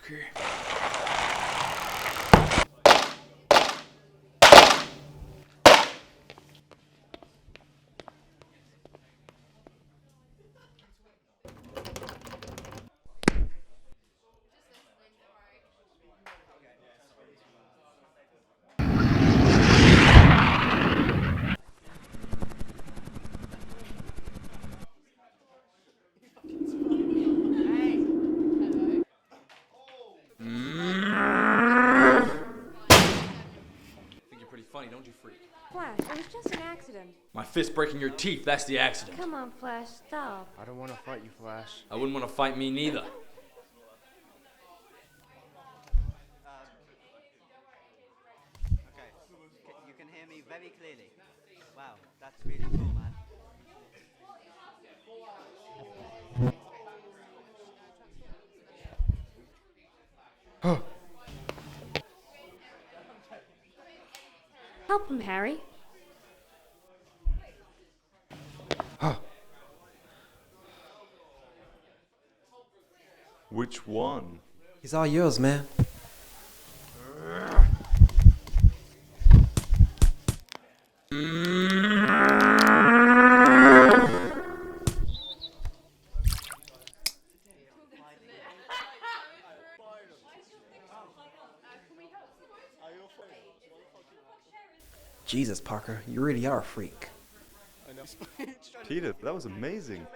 Parker. Think you're pretty funny, don't you, freak? Flash, it was just an accident. My fist breaking your teeth, that's the accident. Come on, Flash, stop. I don't want to fight you, Flash. I wouldn't want to fight me neither. Okay, you can hear me very clearly. Wow, that's really cool, man. Help him, Harry. Which one? He's all yours, man. Jesus, Parker, you really are a freak. Peter, that was amazing.